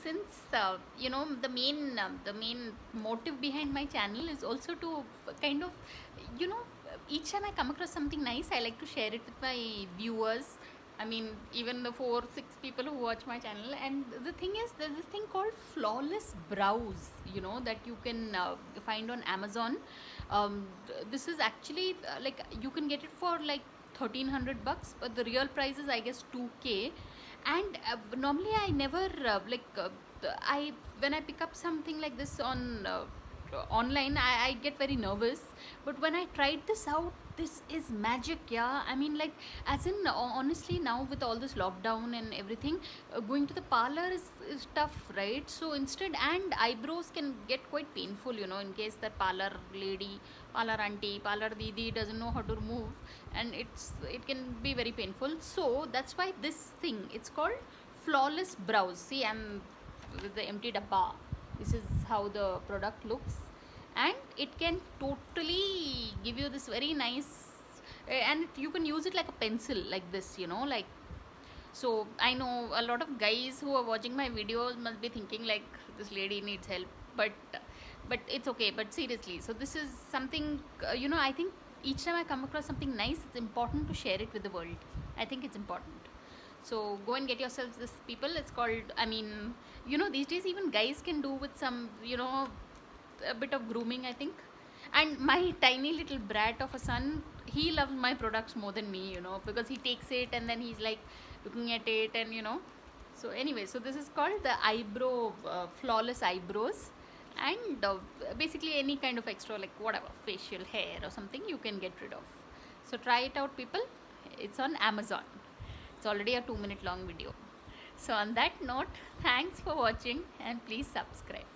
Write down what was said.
since the main motive behind my channel is also to kind of, you know, each time I come across something nice, I like to share it with my viewers. I mean, even the 4 6 people who watch my channel. And the thing is, there's this thing called flawless brows, that you can find on Amazon. This is actually like, you can get it for like 1,300 bucks, but the real price is, I guess, 2K. And normally I never I when I pick up something like this on online, I get very nervous. But when I tried this out, this is magic. Yeah, I mean, like, as in, honestly, now with all this lockdown and everything, going to the parlor is tough, right? So instead, and eyebrows can get quite painful, in case that parlor lady, parlor auntie, parlor didi doesn't know how to remove, and it can be very painful. So that's why this thing, it's called flawless brows. See, I'm with the empty dabba. This is how the product looks, and it can totally give you this very nice, and you can use it like a pencil, like this, like. So I know a lot of guys who are watching my videos must be thinking like, this lady needs help, but it's okay. But seriously, so this is something, I think each time I come across something nice, it's important to share it with the world. I think it's important. So go and get yourselves this, people. It's called, I mean, these days even guys can do with some, a bit of grooming, I think. And my tiny little brat of a son, he loves my products more than me, because he takes it and then he's like looking at it, and so anyway, so this is called the eyebrow flawless eyebrows. And basically any kind of extra, like whatever, facial hair or something, you can get rid of. So try it out, people. It's on Amazon. It's already a 2-minute long video. So on that note, thanks for watching, and please subscribe.